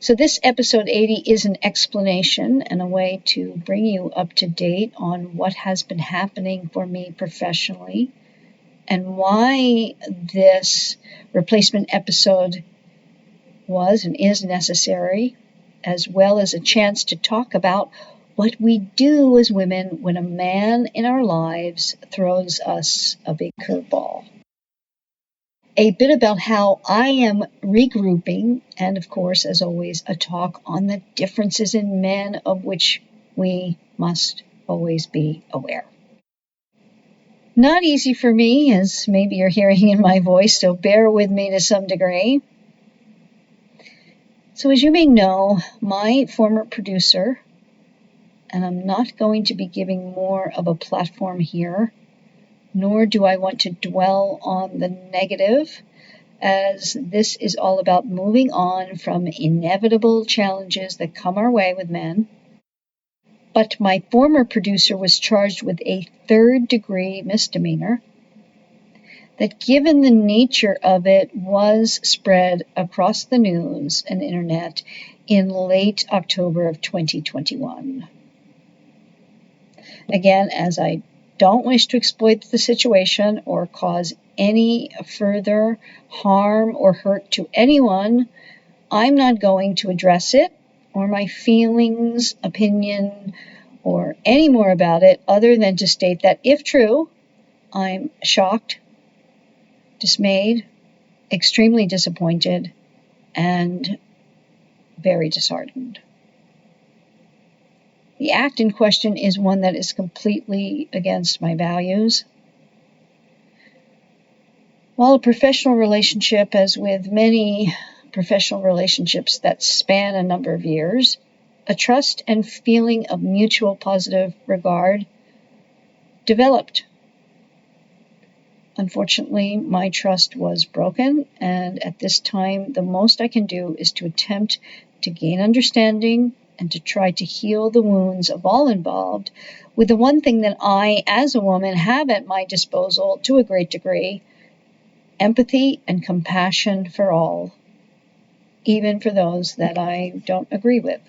So this episode 80 is an explanation and a way to bring you up to date on what has been happening for me professionally and why this replacement episode was and is necessary, as well as a chance to talk about what we do as women when a man in our lives throws us a big curveball. A bit about how I am regrouping, and of course, as always, a talk on the differences in men of which we must always be aware. Not easy for me, as maybe you're hearing in my voice, so bear with me to some degree. So as you may know, my former producer, and I'm not going to be giving more of a platform here, nor do I want to dwell on the negative, as this is all about moving on from inevitable challenges that come our way with men. But my former producer was charged with a third-degree misdemeanor that, given the nature of it, was spread across the news and internet in late October of 2021. Again, as I don't wish to exploit the situation or cause any further harm or hurt to anyone, I'm not going to address it or my feelings, opinion, or any more about it other than to state that if true, I'm shocked, dismayed, extremely disappointed, and very disheartened. The act in question is one that is completely against my values. While a professional relationship, as with many professional relationships that span a number of years, a trust and feeling of mutual positive regard developed. Unfortunately, my trust was broken, and at this time, the most I can do is to attempt to gain understanding and to try to heal the wounds of all involved with the one thing that I, as a woman, have at my disposal to a great degree: empathy and compassion for all, even for those that I don't agree with.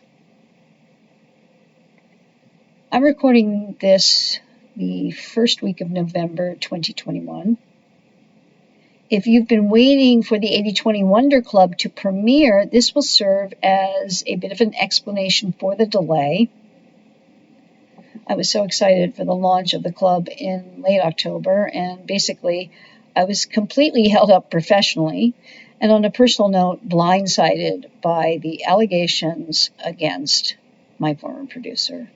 I'm recording this the first week of November 2021. If you've been waiting for the 80/20 Wonder Club to premiere, this will serve as a bit of an explanation for the delay. I was so excited for the launch of the club in late October, and basically I was completely held up professionally, and on a personal note, blindsided by the allegations against my former producer.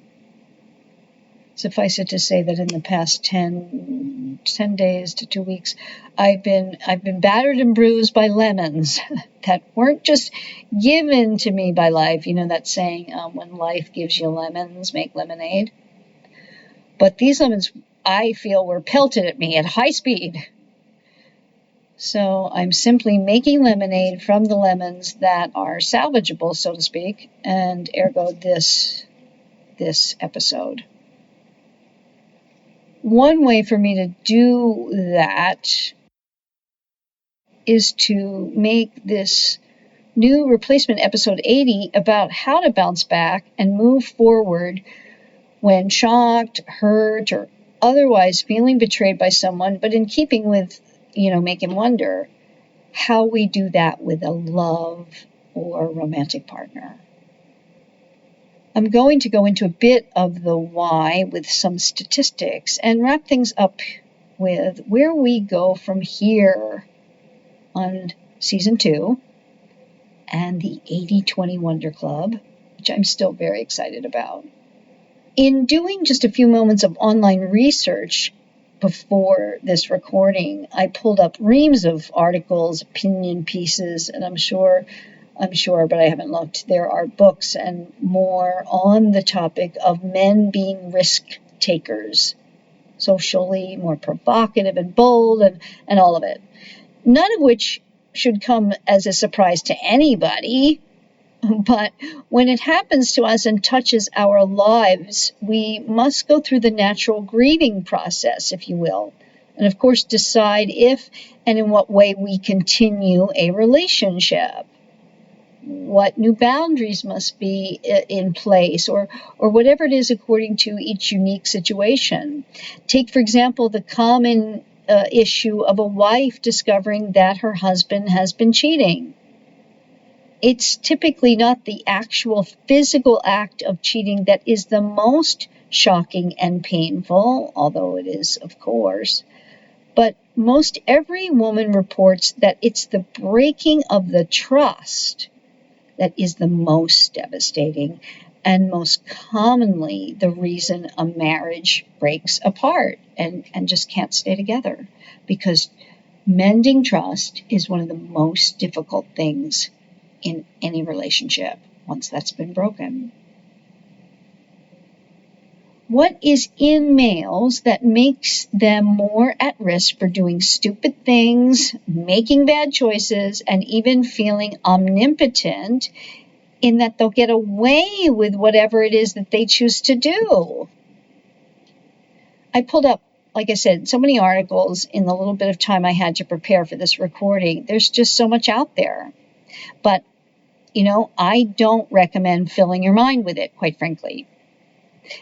Suffice it to say that in the past 10 days to 2 weeks, I've been battered and bruised by lemons that weren't just given to me by life. You know that saying, when life gives you lemons, make lemonade. But these lemons, I feel, were pelted at me at high speed. So I'm simply making lemonade from the lemons that are salvageable, so to speak, and ergo this episode. One way for me to do that is to make this new replacement episode 80 about how to bounce back and move forward when shocked, hurt, or otherwise feeling betrayed by someone, but in keeping with, make him wonder how we do that with a love or romantic partner. I'm going to go into a bit of the why with some statistics and wrap things up with where we go from here on Season 2 and the 80/20 Wonder Club, which I'm still very excited about. In doing just a few moments of online research before this recording, I pulled up reams of articles, opinion pieces, and I'm sure, but I haven't looked. There are books and more on the topic of men being risk takers, socially more provocative and bold, and all of it. None of which should come as a surprise to anybody, but when it happens to us and touches our lives, we must go through the natural grieving process, if you will, and of course decide if and in what way we continue a relationship. what new boundaries must be in place, or whatever it is according to each unique situation. Take, for example, the common issue of a wife discovering that her husband has been cheating. It's typically not the actual physical act of cheating that is the most shocking and painful, although it is, of course. But most every woman reports that it's the breaking of the trust that is the most devastating and most commonly the reason a marriage breaks apart and just can't stay together. Because mending trust is one of the most difficult things in any relationship once that's been broken. What is in males that makes them more at risk for doing stupid things, making bad choices, and even feeling omnipotent in that they'll get away with whatever it is that they choose to do? I pulled up, like I said, so many articles in the little bit of time I had to prepare for this recording. There's just so much out there. But, I don't recommend filling your mind with it, quite frankly.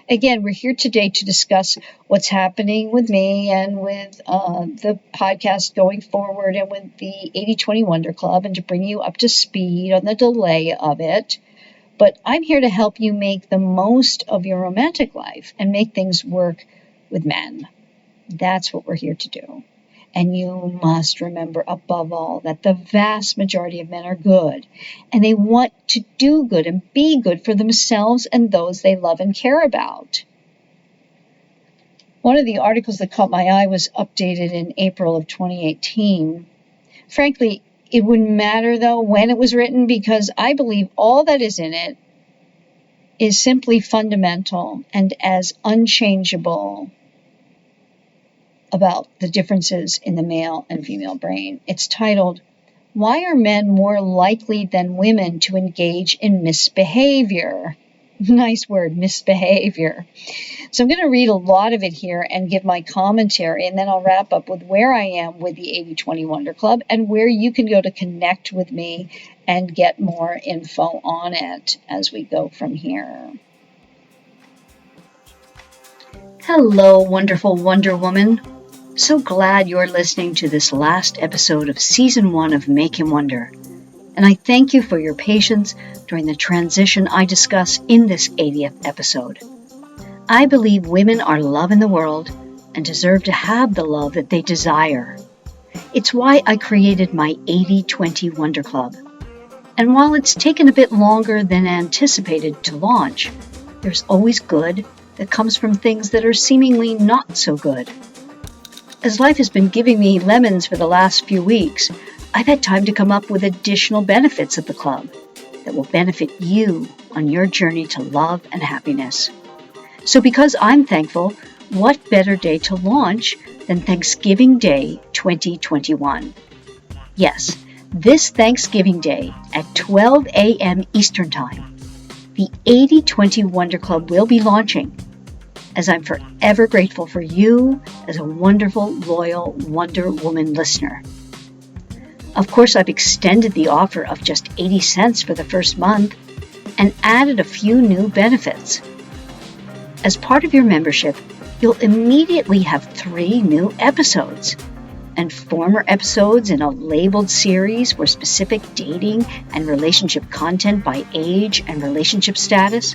Again, we're here today to discuss what's happening with me and with the podcast going forward and with the 80/20 Wonder Club, and to bring you up to speed on the delay of it. But I'm here to help you make the most of your romantic life and make things work with men. That's what we're here to do. And you must remember, above all, that the vast majority of men are good, and they want to do good and be good for themselves and those they love and care about. One of the articles that caught my eye was updated in April of 2018. Frankly, it wouldn't matter, though, when it was written, because I believe all that is in it is simply fundamental and as unchangeable about the differences in the male and female brain. It's titled, "Why Are Men More Likely Than Women to Engage in Misbehavior?" Nice word, misbehavior. So I'm going to read a lot of it here and give my commentary, and then I'll wrap up with where I am with the 80/20 Wonder Club and where you can go to connect with me and get more info on it as we go from here. Hello, wonderful Wonder Woman. So glad you're listening to this last episode of Season 1 of Make Him Wonder. And I thank you for your patience during the transition I discuss in this 80th episode. I believe women are love in the world and deserve to have the love that they desire. It's why I created my 80/20 Wonder Club. And while it's taken a bit longer than anticipated to launch, there's always good that comes from things that are seemingly not so good. As life has been giving me lemons for the last few weeks, I've had time to come up with additional benefits of the club that will benefit you on your journey to love and happiness. So because I'm thankful, what better day to launch than Thanksgiving Day 2021? Yes, this Thanksgiving Day at 12 a.m. Eastern Time, the 80/20 Wonder Club will be launching, as I'm forever grateful for you as a wonderful, loyal Wonder Woman listener. Of course, I've extended the offer of just 80 cents for the first month and added a few new benefits. As part of your membership, you'll immediately have 3 new episodes, and former episodes in a labeled series for specific dating and relationship content by age and relationship status,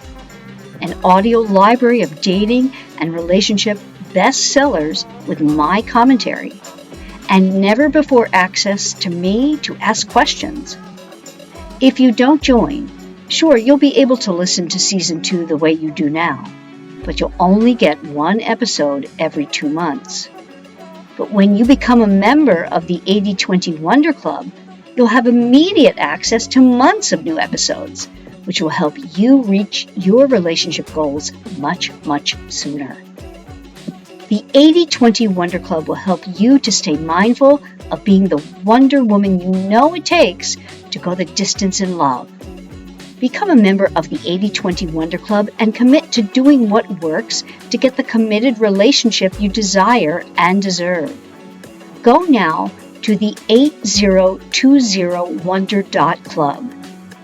an audio library of dating and relationship bestsellers with my commentary, and never-before access to me to ask questions. If you don't join, sure, you'll be able to listen to Season 2 the way you do now, but you'll only get 1 episode every 2 months. But when you become a member of the 80/20 Wonder Club, you'll have immediate access to months of new episodes, which will help you reach your relationship goals much, much sooner. The 80/20 Wonder Club will help you to stay mindful of being the Wonder Woman you know it takes to go the distance in love. Become a member of the 80/20 Wonder Club and commit to doing what works to get the committed relationship you desire and deserve. Go now to the 8020wonder.club.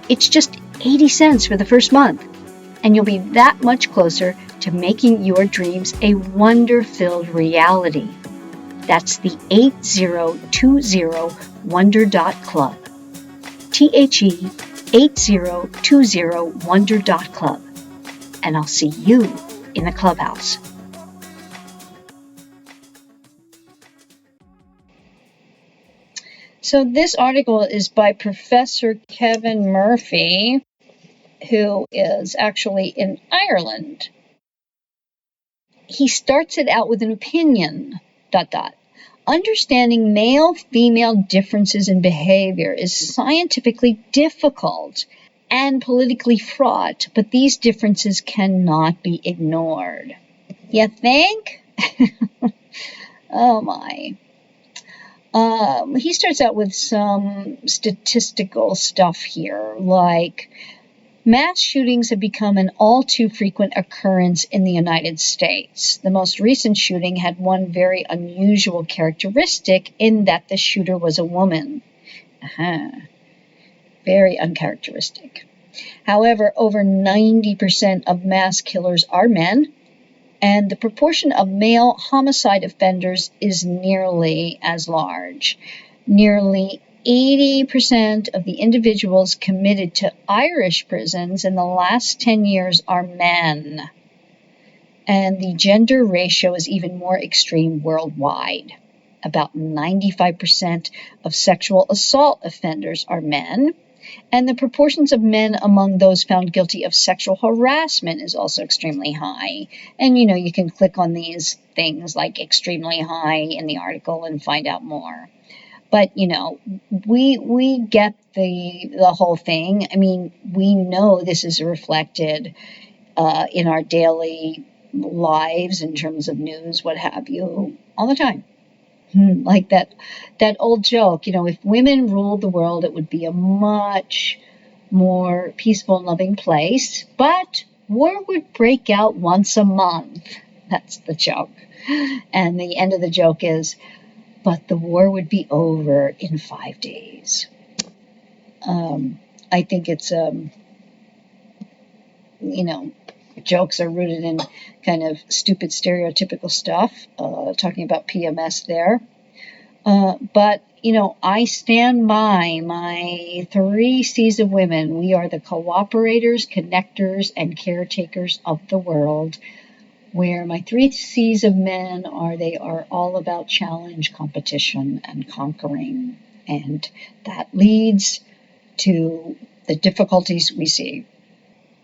It's just 80 cents for the first month, and you'll be that much closer to making your dreams a wonder-filled reality. That's the 8020wonder.club. THE8020wonder.club. And I'll see you in the clubhouse. So this article is by Professor Kevin Murphy, who is actually in Ireland. He starts it out with an opinion, ... Understanding male-female differences in behavior is scientifically difficult and politically fraught, but these differences cannot be ignored. You think? Oh my. He starts out with some statistical stuff here, like mass shootings have become an all too frequent occurrence in the United States. The most recent shooting had one very unusual characteristic in that the shooter was a woman. Very uncharacteristic. However, over 90% of mass killers are men, and the proportion of male homicide offenders is nearly as large. Nearly 80% of the individuals committed to Irish prisons in the last 10 years are men. And the gender ratio is even more extreme worldwide. About 95% of sexual assault offenders are men, and the proportions of men among those found guilty of sexual harassment is also extremely high. And, you can click on these things like extremely high in the article and find out more. But, we get the whole thing. I mean, we know this is reflected in our daily lives in terms of news, what have you, all the time. Like that old joke, if women ruled the world, it would be a much more peaceful and loving place, but war would break out once a month. That's the joke. And the end of the joke is, but the war would be over in 5 days. I think it's, jokes are rooted in kind of stupid stereotypical stuff, talking about PMS there. But, I stand by my 3 C's of women. We are the cooperators, connectors, and caretakers of the world. Where my 3 C's of men are, they are all about challenge, competition, and conquering. And that leads to the difficulties we see.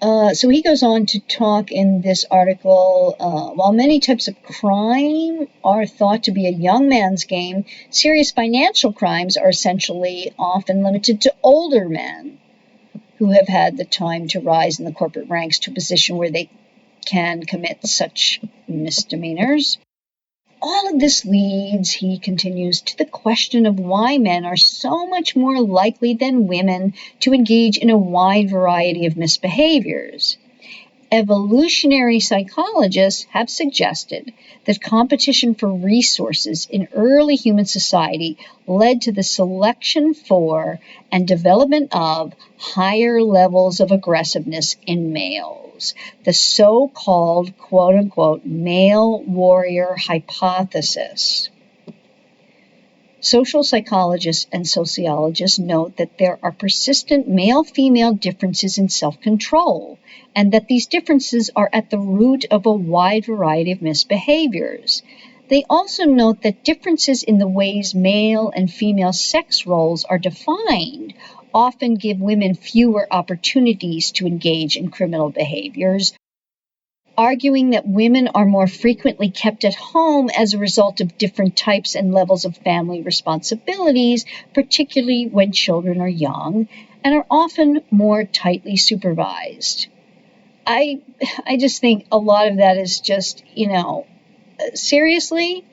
So he goes on to talk in this article, while many types of crime are thought to be a young man's game, serious financial crimes are essentially often limited to older men who have had the time to rise in the corporate ranks to a position where they can commit such misdemeanors. All of this leads, he continues, to the question of why men are so much more likely than women to engage in a wide variety of misbehaviors. Evolutionary psychologists have suggested that competition for resources in early human society led to the selection for and development of higher levels of aggressiveness in males, the so-called, quote-unquote, male warrior hypothesis. Social psychologists and sociologists note that there are persistent male-female differences in self-control, and that these differences are at the root of a wide variety of misbehaviors. They also note that differences in the ways male and female sex roles are defined often give women fewer opportunities to engage in criminal behaviors, arguing that women are more frequently kept at home as a result of different types and levels of family responsibilities, particularly when children are young, and are often more tightly supervised. I just think a lot of that is just, seriously,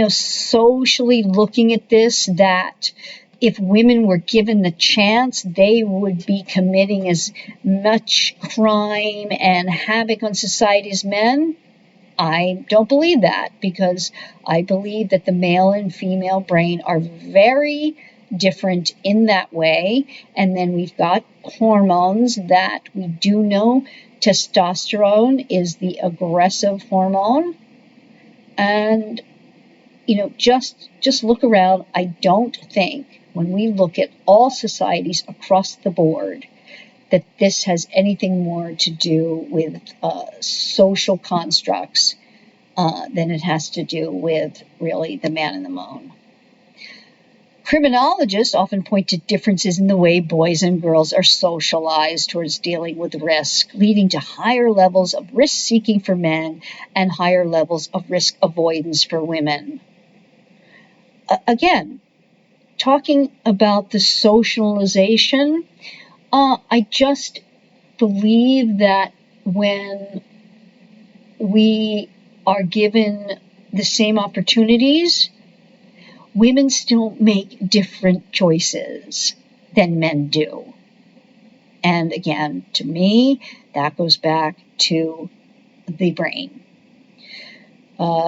socially looking at this, that if women were given the chance, they would be committing as much crime and havoc on society as men. I don't believe that, because I believe that the male and female brain are very different in that way. And then we've got hormones that we do know testosterone is the aggressive hormone. And, just look around. I don't think when we look at all societies across the board that this has anything more to do with social constructs than it has to do with really the man in the moon. Criminologists often point to differences in the way boys and girls are socialized towards dealing with risk, leading to higher levels of risk-seeking for men and higher levels of risk avoidance for women. Again, talking about the socialization, I just believe that when we are given the same opportunities, women still make different choices than men do. And again, to me, that goes back to the brain.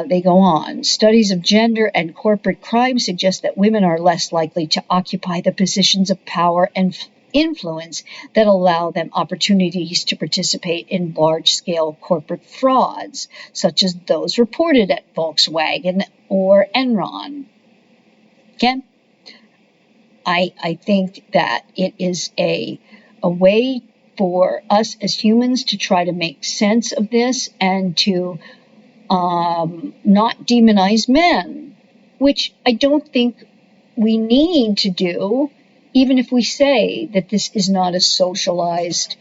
They go on. Studies of gender and corporate crime suggest that women are less likely to occupy the positions of power and influence that allow them opportunities to participate in large-scale corporate frauds, such as those reported at Volkswagen or Enron. Again, I think that it is a way for us as humans to try to make sense of this and to not demonize men, which I don't think we need to do, even if we say that this is not a socialized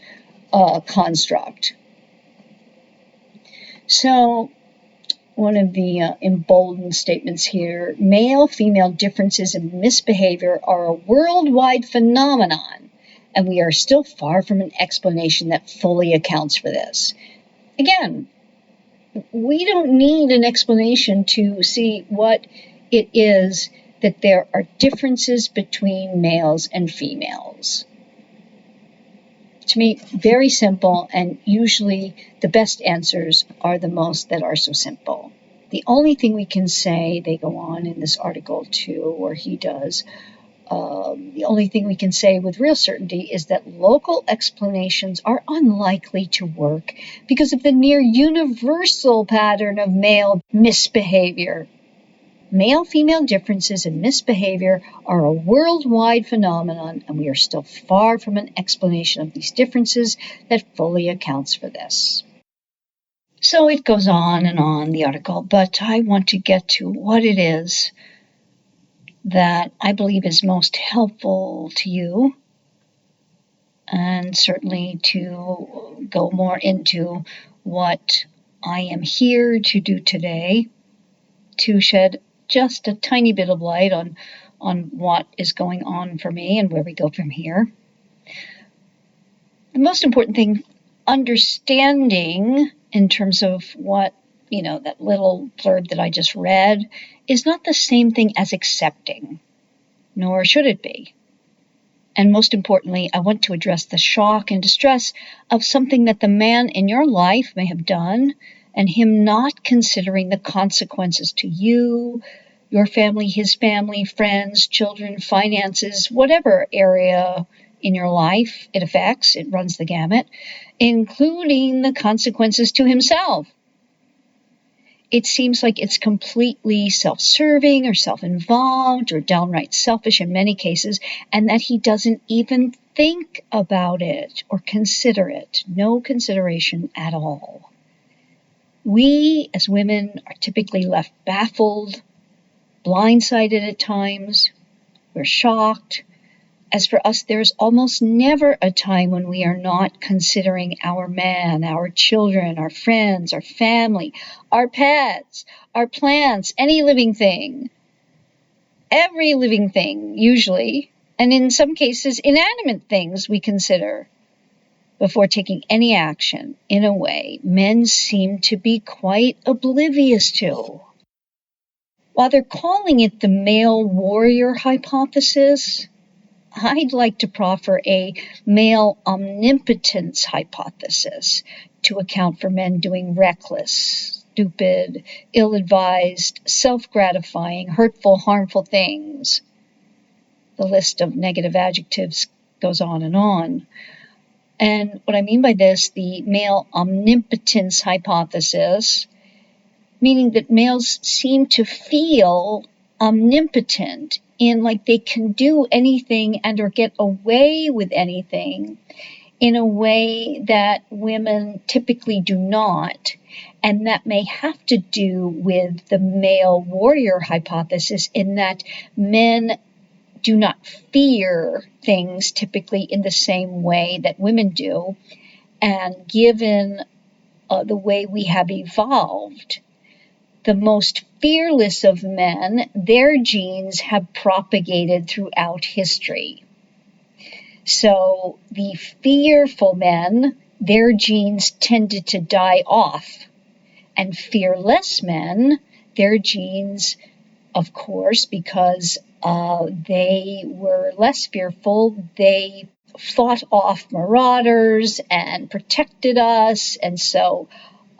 construct. So, one of the emboldened statements here, male-female differences in misbehavior are a worldwide phenomenon, and we are still far from an explanation that fully accounts for this. Again, we don't need an explanation to see what it is that there are differences between males and females. To me, very simple, and usually the best answers are the most that are so simple. The only thing we can say, they go on in this article too, or he does, the only thing we can say with real certainty is that local explanations are unlikely to work because of the near universal pattern of male misbehavior. Male-female differences in misbehavior are a worldwide phenomenon, and we are still far from an explanation of these differences that fully accounts for this. So it goes on, the article, but I want to get to what it is that I believe is most helpful to you, and certainly to go more into what I am here to do today, to shed just a tiny bit of light on what is going on for me and where we go from here. The most important thing, understanding in terms of what, that little blurb that I just read, is not the same thing as accepting, nor should it be. And most importantly, I want to address the shock and distress of something that the man in your life may have done, and him not considering the consequences to you, your family, his family, friends, children, finances, whatever area in your life it affects, it runs the gamut, including the consequences to himself. It seems like it's completely self-serving or self-involved or downright selfish in many cases, and that he doesn't even think about it or consider it. No consideration at all. We, as women, are typically left baffled, blindsided at times. We're shocked. As for us, there's almost never a time when we are not considering our man, our children, our friends, our family, our pets, our plants, any living thing. Every living thing, usually, and in some cases, inanimate things we consider before taking any action in a way men seem to be quite oblivious to. While they're calling it the male warrior hypothesis, I'd like to proffer a male omnipotence hypothesis to account for men doing reckless, stupid, ill-advised, self-gratifying, hurtful, harmful things. The list of negative adjectives goes on and on. And what I mean by this, the male omnipotence hypothesis, meaning that males seem to feel omnipotent in like they can do anything and or get away with anything in a way that women typically do not. And that may have to do with the male warrior hypothesis in that men do not fear things typically in the same way that women do. And given the way we have evolved, the most fearless of men, their genes have propagated throughout history. So the fearful men, their genes tended to die off. And fearless men, their genes, of course, because they were less fearful, they fought off marauders and protected us, and so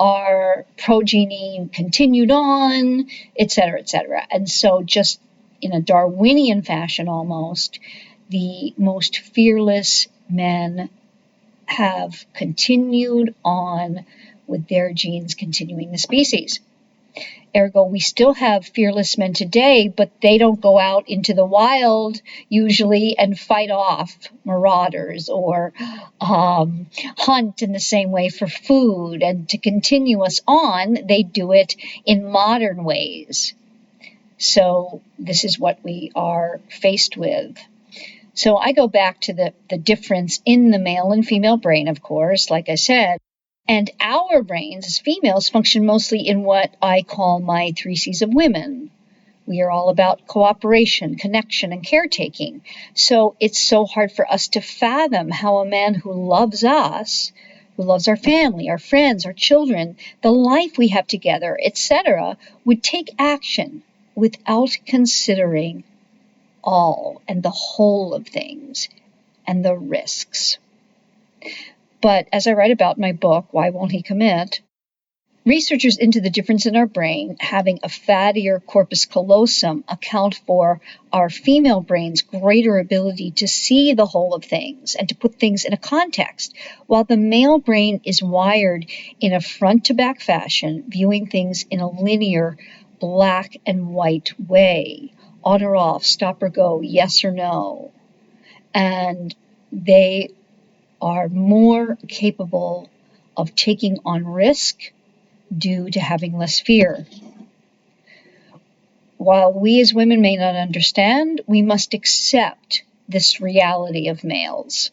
our progeny continued on, etc., etc. And so just in a Darwinian fashion almost, the most fearless men have continued on with their genes continuing the species. Ergo, we still have fearless men today, but they don't go out into the wild usually and fight off marauders or hunt in the same way for food. And to continue us on, they do it in modern ways. So this is what we are faced with. So I go back to the difference in the male and female brain, of course, like I said. And our brains as females function mostly in what I call my 3 C's of women. We are all about cooperation, connection, and caretaking. So it's so hard for us to fathom how a man who loves us, who loves our family, our friends, our children, the life we have together, etc., would take action without considering all and the whole of things and the risks. But as I write about in my book, Why Won't He Commit?, researchers into the difference in our brain having a fattier corpus callosum account for our female brain's greater ability to see the whole of things and to put things in a context, while the male brain is wired in a front-to-back fashion, viewing things in a linear black and white way, on or off, stop or go, yes or no. And they are more capable of taking on risk due to having less fear. While we as women may not understand, we must accept this reality of males.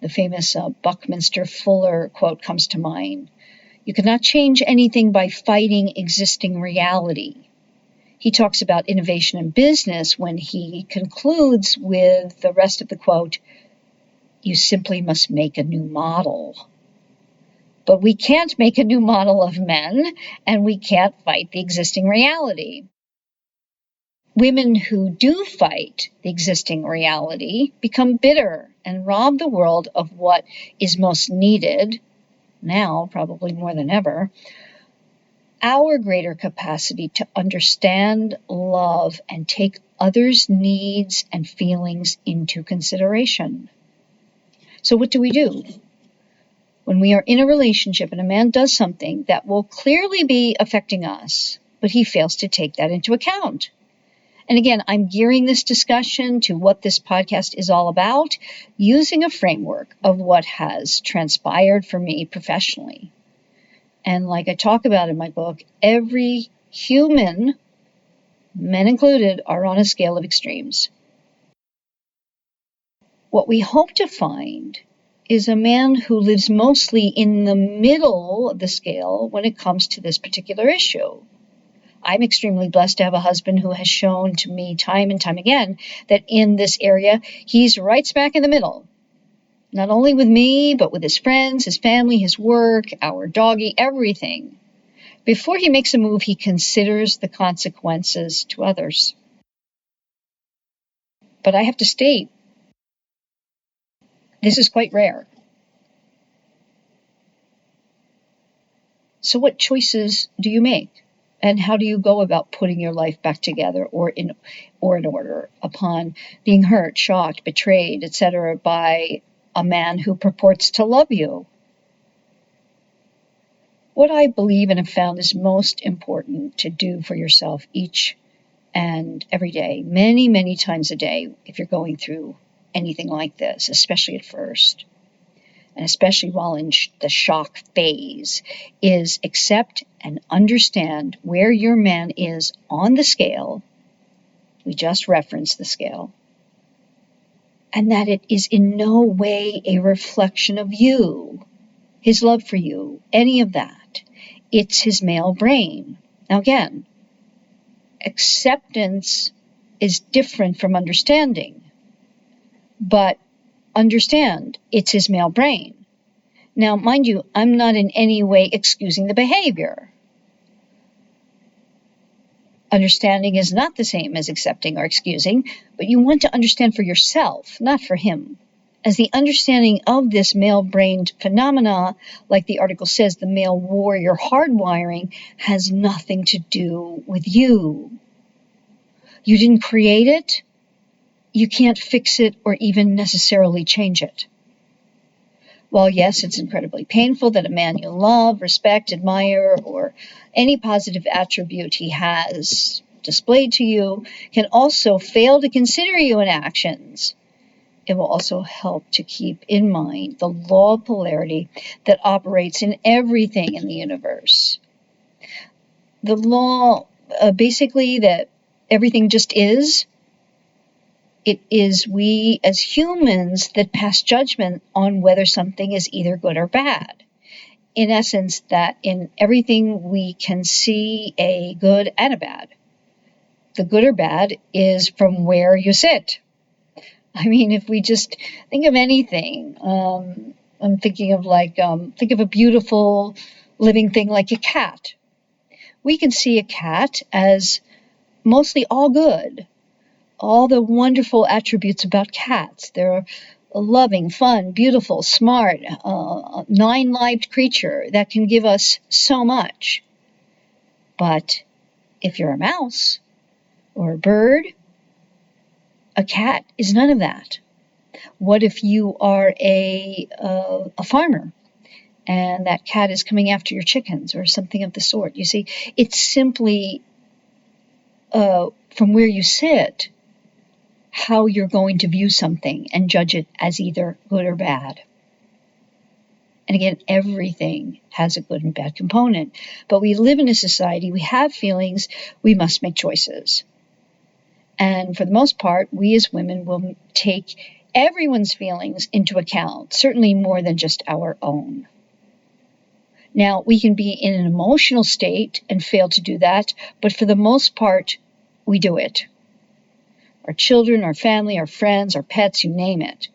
The famous Buckminster Fuller quote comes to mind. You cannot change anything by fighting existing reality. He talks about innovation in business when he concludes with the rest of the quote, you simply must make a new model. But we can't make a new model of men, and we can't fight the existing reality. Women who do fight the existing reality become bitter and rob the world of what is most needed, now probably more than ever, our greater capacity to understand, love, and take others' needs and feelings into consideration. So what do we do? When we are in a relationship and a man does something that will clearly be affecting us, but he fails to take that into account. And again, I'm gearing this discussion to what this podcast is all about, using a framework of what has transpired for me professionally. And like I talk about in my book, every human, men included, are on a scale of extremes. What we hope to find is a man who lives mostly in the middle of the scale when it comes to this particular issue. I'm extremely blessed to have a husband who has shown to me time and time again that in this area, he's right smack in the middle. Not only with me, but with his friends, his family, his work, our doggy, everything. Before he makes a move, he considers the consequences to others. But I have to state, this is quite rare. So what choices do you make? And how do you go about putting your life back together or in order upon being hurt, shocked, betrayed, etc. by a man who purports to love you? What I believe and have found is most important to do for yourself each and every day, many, many times a day, if you're going through anything like this, especially at first, and especially while in the shock phase, is accept and understand where your man is on the scale. We just referenced the scale. And that it is in no way a reflection of you, his love for you, any of that. It's his male brain. Now again, acceptance is different from understanding. But understand, it's his male brain. Now, mind you, I'm not in any way excusing the behavior. Understanding is not the same as accepting or excusing, but you want to understand for yourself, not for him. As the understanding of this male-brained phenomena, like the article says, the male warrior hardwiring, has nothing to do with you. You didn't create it. You can't fix it or even necessarily change it. While yes, it's incredibly painful that a man you love, respect, admire, or any positive attribute he has displayed to you can also fail to consider you in actions, it will also help to keep in mind the law of polarity that operates in everything in the universe. The law, basically, that everything just is. It is we as humans that pass judgment on whether something is either good or bad. In essence, that in everything we can see a good and a bad. The good or bad is from where you sit. I mean, if we just think of anything, I'm thinking of think of a beautiful living thing like a cat. We can see a cat as mostly all good. All the wonderful attributes about cats. They're a loving, fun, beautiful, smart, nine-lived creature that can give us so much. But if you're a mouse or a bird, a cat is none of that. What if you are a farmer and that cat is coming after your chickens or something of the sort? You see, it's simply from where you sit, how you're going to view something and judge it as either good or bad. And again, everything has a good and bad component. But we live in a society, we have feelings, we must make choices. And for the most part, we as women will take everyone's feelings into account, certainly more than just our own. Now, we can be in an emotional state and fail to do that, but for the most part, we do it. Our children, our family, our friends, our pets, you name it.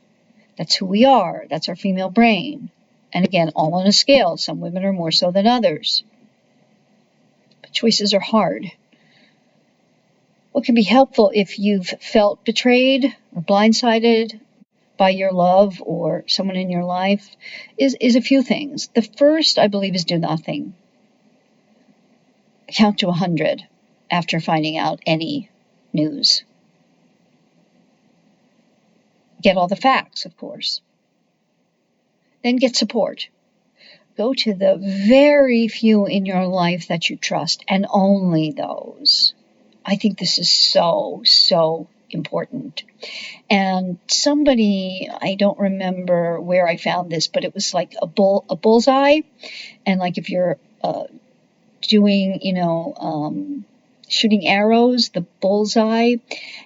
That's who we are. That's our female brain. And again, all on a scale. Some women are more so than others. But choices are hard. What can be helpful if you've felt betrayed or blindsided by your love or someone in your life is a few things. The first, I believe, is do nothing. Count to 100 after finding out any news. Get all the facts, of course. Then get support. Go to the very few in your life that you trust, and only those. I think this is so, so important. And somebody, I don't remember where I found this, but it was like a bullseye. And like if you're doing, shooting arrows, the bullseye,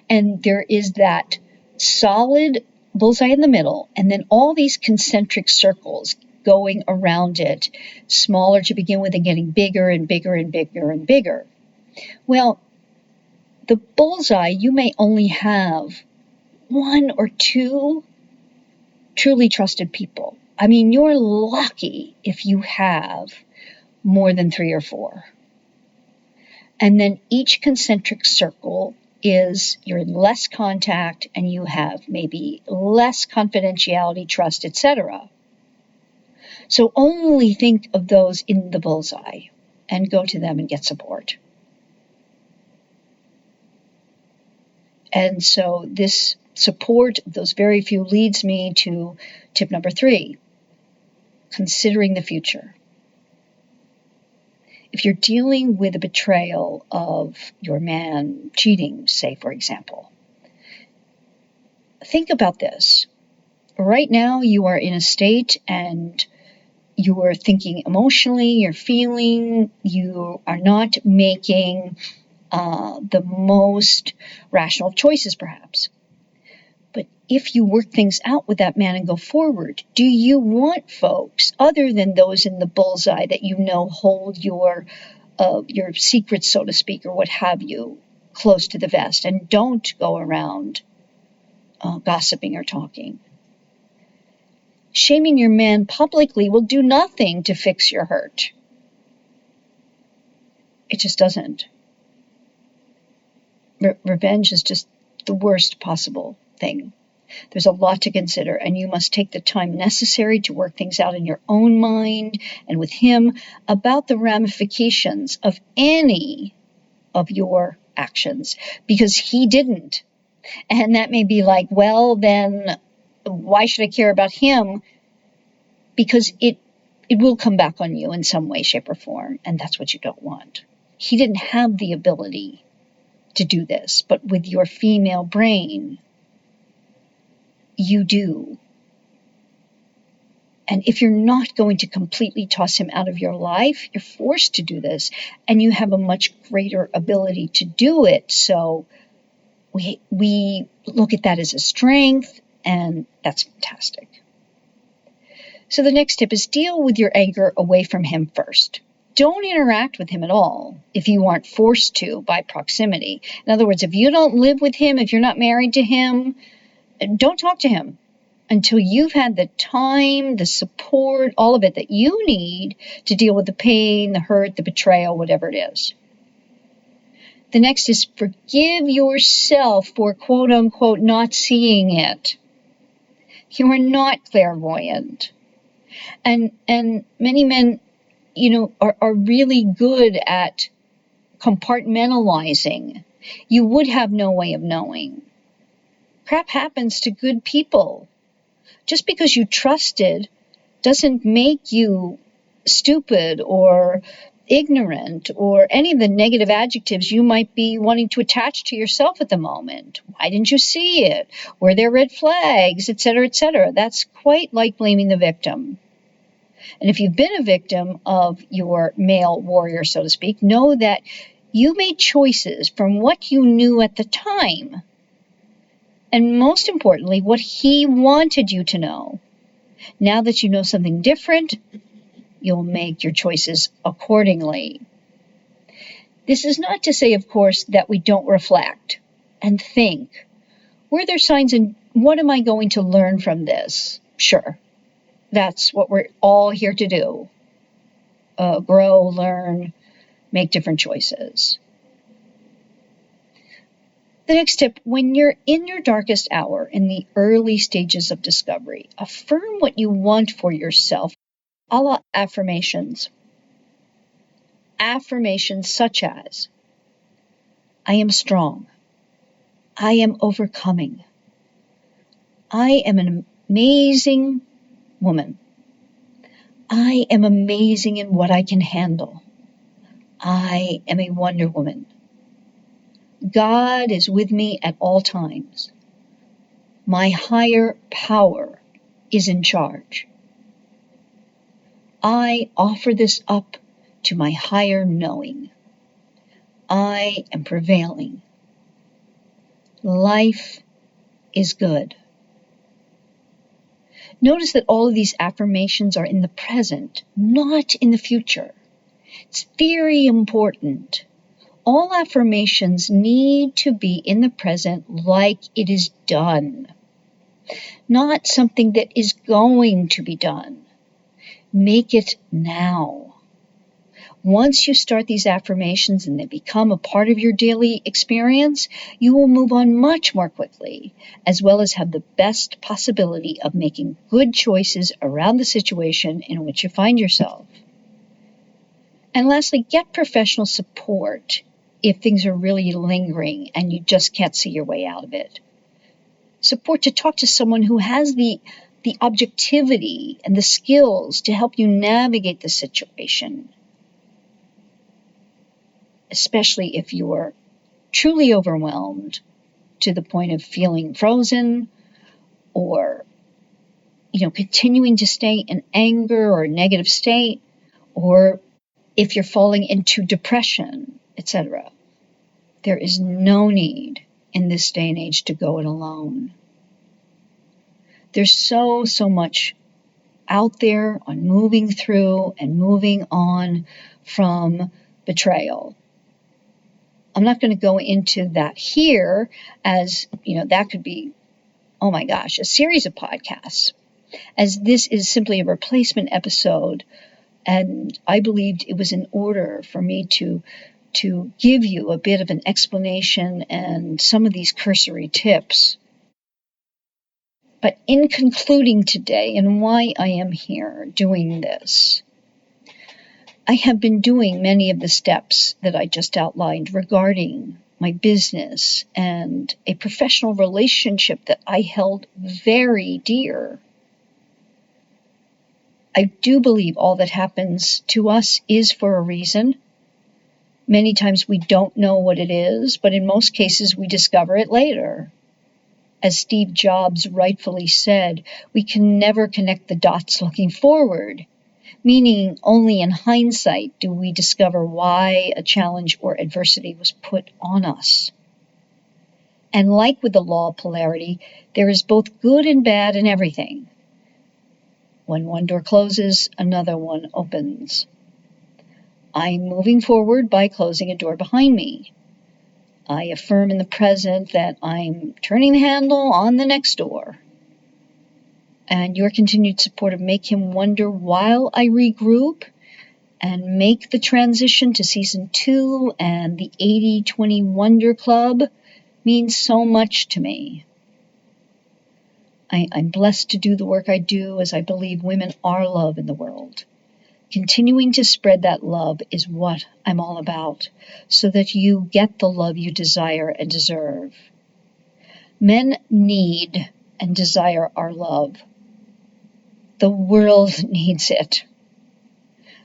and there is that solid bullseye in the middle, and then all these concentric circles going around it, smaller to begin with and getting bigger and bigger and bigger and bigger. Well, the bullseye, you may only have one or two truly trusted people. I mean, you're lucky if you have more than 3 or 4. And then each concentric circle is you're in less contact and you have maybe less confidentiality, trust, etc. So only think of those in the bullseye and go to them and get support. And so this support of those very few leads me to tip number 3, considering the future. If you're dealing with a betrayal of your man cheating, say, for example, think about this. Right now, you are in a state and you are thinking emotionally, you're feeling, you are not making the most rational choices, perhaps. But if you work things out with that man and go forward, do you want folks, other than those in the bullseye that you know hold your secrets, so to speak, or what have you, close to the vest, and don't go around gossiping or talking? Shaming your man publicly will do nothing to fix your hurt. It just doesn't. Revenge is just the worst possible thing. There's a lot to consider, and you must take the time necessary to work things out in your own mind and with him about the ramifications of any of your actions, because he didn't. And that may be like, well, then why should I care about him? Because it will come back on you in some way, shape, or form, and that's what you don't want. He didn't have the ability to do this, but with your female brain, you do. And if you're not going to completely toss him out of your life, you're forced to do this, and you have a much greater ability to do it. So we look at that as a strength, and that's fantastic. So the next tip is deal with your anger away from him first. Don't interact with him at all if you aren't forced to by proximity. In other words, if you don't live with him, if you're not married to him, don't talk to him until you've had the time, the support, all of it that you need to deal with the pain, the hurt, the betrayal, whatever it is. The next is forgive yourself for quote unquote not seeing it. You are not clairvoyant. And many men, are really good at compartmentalizing. You would have no way of knowing. Crap happens to good people. Just because you trusted doesn't make you stupid or ignorant or any of the negative adjectives you might be wanting to attach to yourself at the moment. Why didn't you see it? Were there red flags, etc., etc.? That's quite like blaming the victim. And if you've been a victim of your male warrior, so to speak, know that you made choices from what you knew at the time. And most importantly, what he wanted you to know. Now that you know something different, you'll make your choices accordingly. This is not to say, of course, that we don't reflect and think. Were there signs, and what am I going to learn from this? Sure. That's what we're all here to do. Grow, learn, make different choices. The next tip, when you're in your darkest hour, in the early stages of discovery, affirm what you want for yourself, a la affirmations. Affirmations such as, I am strong. I am overcoming. I am an amazing woman. I am amazing in what I can handle. I am a Wonder Woman. God is with me at all times. My higher power is in charge. I offer this up to my higher knowing. I am prevailing. Life is good. Notice that all of these affirmations are in the present, not in the future. It's very important. All affirmations need to be in the present like it is done, not something that is going to be done. Make it now. Once you start these affirmations and they become a part of your daily experience, you will move on much more quickly, as well as have the best possibility of making good choices around the situation in which you find yourself. And lastly, get professional support if things are really lingering and you just can't see your way out of it. Support to talk to someone who has the objectivity and the skills to help you navigate the situation, especially if you're truly overwhelmed to the point of feeling frozen or, continuing to stay in anger or a negative state, or if you're falling into depression, etc. There is no need in this day and age to go it alone. There's so much out there on moving through and moving on from betrayal. I'm not going to go into that here, as, that could be, oh my gosh, a series of podcasts, as this is simply a replacement episode. And I believed it was in order for me to give you a bit of an explanation and some of these cursory tips. But in concluding today and why I am here doing this, I have been doing many of the steps that I just outlined regarding my business and a professional relationship that I held very dear. I do believe all that happens to us is for a reason. Many times we don't know what it is, but in most cases we discover it later. As Steve Jobs rightfully said, we can never connect the dots looking forward, meaning only in hindsight do we discover why a challenge or adversity was put on us. And like with the law of polarity, there is both good and bad in everything. When one door closes, another one opens. I'm moving forward by closing a door behind me. I affirm in the present that I'm turning the handle on the next door. And your continued support of Make Him Wonder while I regroup and make the transition to Season 2 and the 80-20 Wonder Club means so much to me. I'm blessed to do the work I do, as I believe women are love in the world. Continuing to spread that love is what I'm all about, so that you get the love you desire and deserve. Men need and desire our love. The world needs it.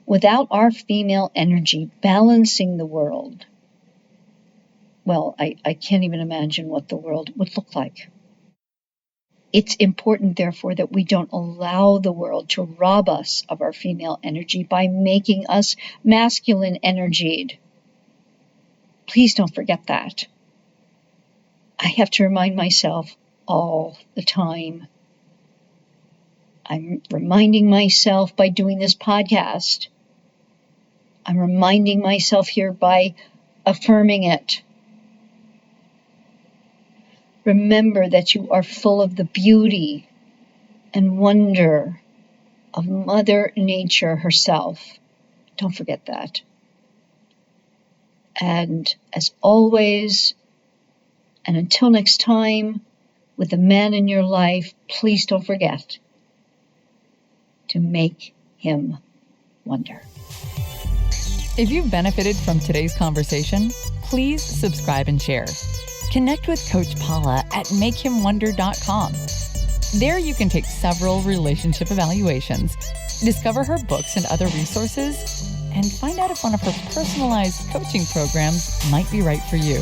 Without our female energy balancing the world, well, I can't even imagine what the world would look like. It's important, therefore, that we don't allow the world to rob us of our female energy by making us masculine energied. Please don't forget that. I have to remind myself all the time. I'm reminding myself by doing this podcast. I'm reminding myself here by affirming it. Remember that you are full of the beauty and wonder of Mother Nature herself. Don't forget that. And as always, and until next time, with the man in your life, please don't forget to make him wonder. If you've benefited from today's conversation, please subscribe and share. Connect with Coach Paula at makehimwonder.com. There you can take several relationship evaluations, discover her books and other resources, and find out if one of her personalized coaching programs might be right for you.